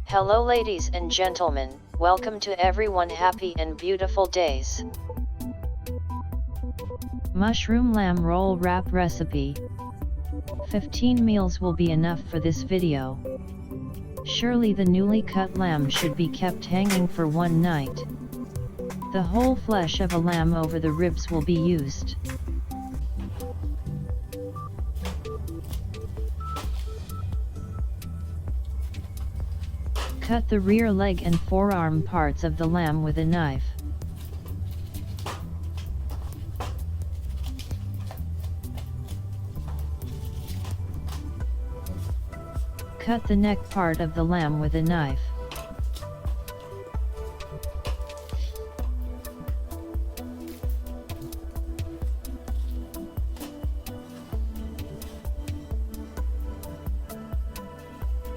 Hello ladies and gentlemen, welcome to everyone happy and beautiful days. Mushroom lamb roll wrap recipe. 15 meals will be enough for this video. Surely the newly cut lamb should be kept hanging for one night. The whole flesh of a lamb over the ribs will be used. Cut the rear leg and forearm parts of the lamb with a knife. Cut the neck part of the lamb with a knife.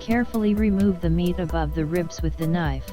Carefully remove the meat above the ribs with the knife.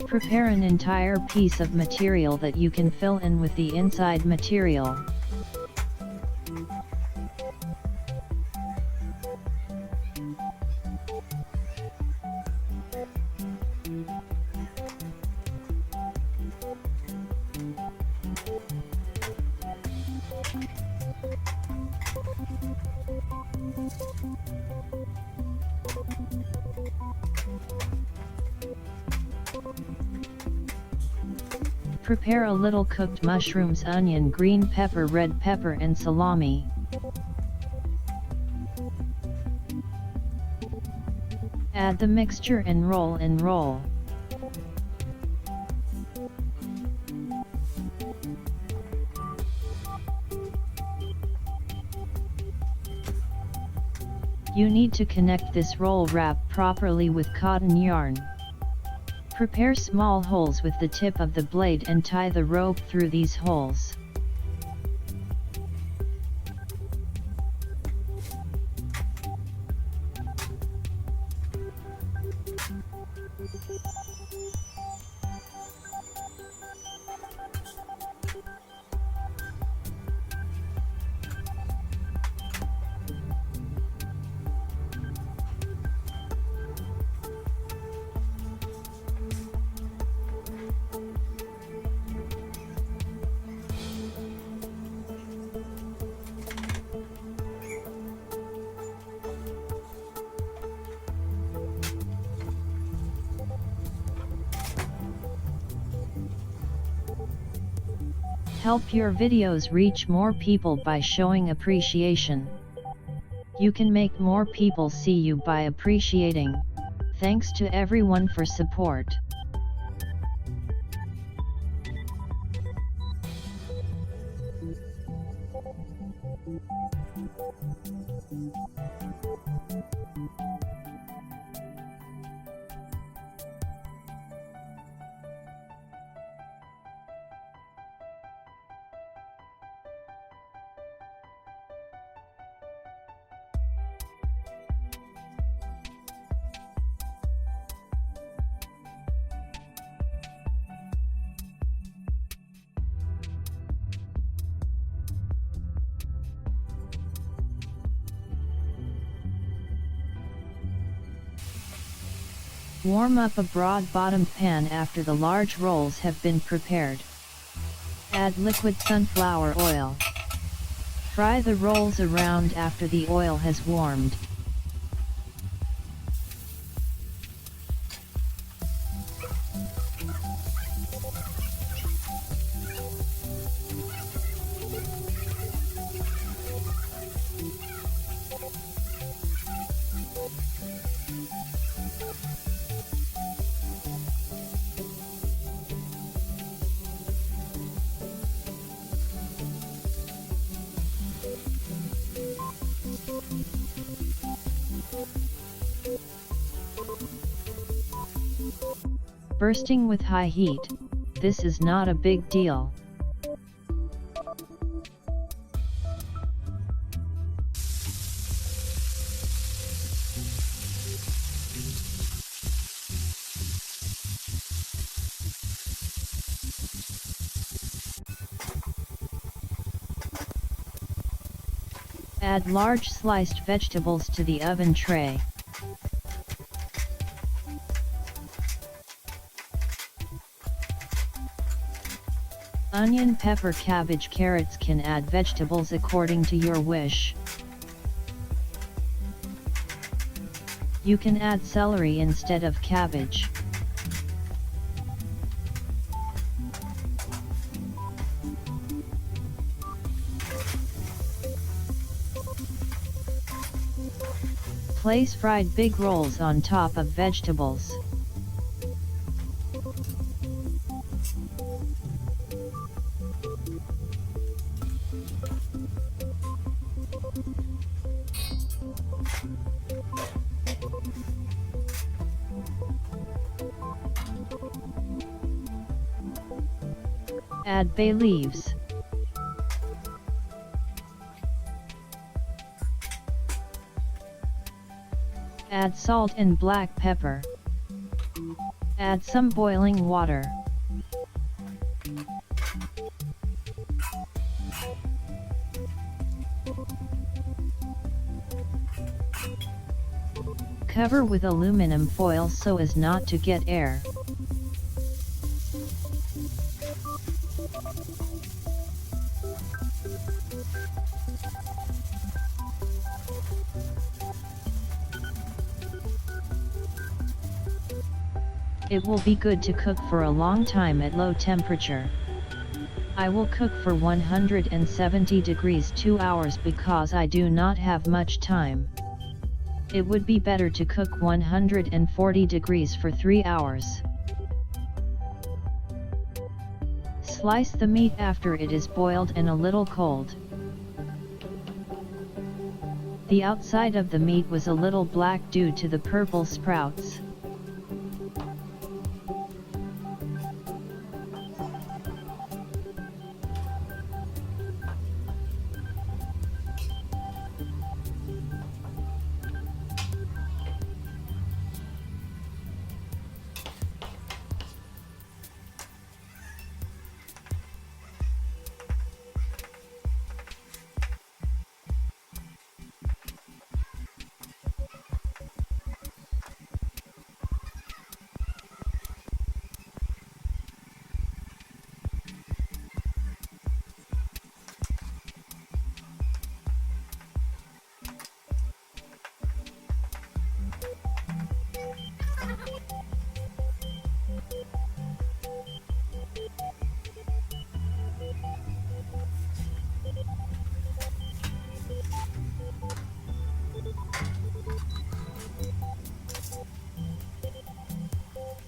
Prepare an entire piece of material that you can fill in with the inside material. Prepare a little cooked mushrooms, onion, green pepper, red pepper and salami. Add the mixture and roll and roll. You need to connect this roll wrap properly with cotton yarn. Prepare small holes with the tip of the blade and tie the rope through these holes. Help your videos reach more people by showing appreciation. You can make more people see you by appreciating. Thanks to everyone for support. Warm up a broad-bottomed pan after the large rolls have been prepared. Add liquid sunflower oil. Fry the rolls around after the oil has warmed. bursting with high heat, this is not a big deal. Add large sliced vegetables to the oven tray. Onion, pepper, cabbage, carrots. Can add vegetables according to your wish. You can add celery instead of cabbage. Place fried big rolls on top of vegetables. Add bay leaves. Add salt and black pepper. Add some boiling water. Cover with aluminum foil so as not to get air. It will be good to cook for a long time at low temperature. I will cook for 170 degrees 2 hours because I do not have much time. It would be better to cook 140 degrees for 3 hours. Slice the meat after it is boiled and a little cold. The outside of the meat was a little black due to the purple sprouts.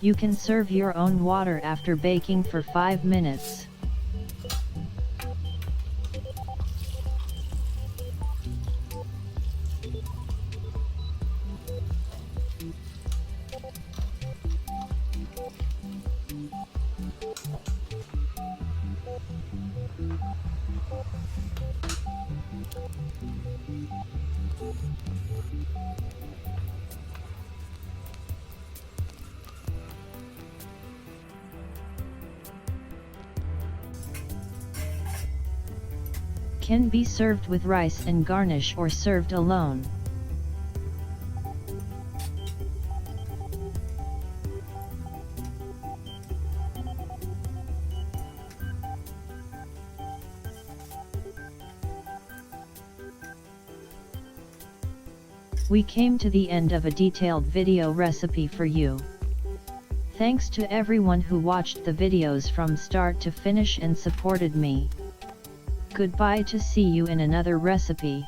You can serve your own water after baking for 5 minutes. Can be served with rice and garnish or served alone. We came to the end of a detailed video recipe for you. Thanks to everyone who watched the videos from start to finish and supported me. Goodbye, to see you in another recipe.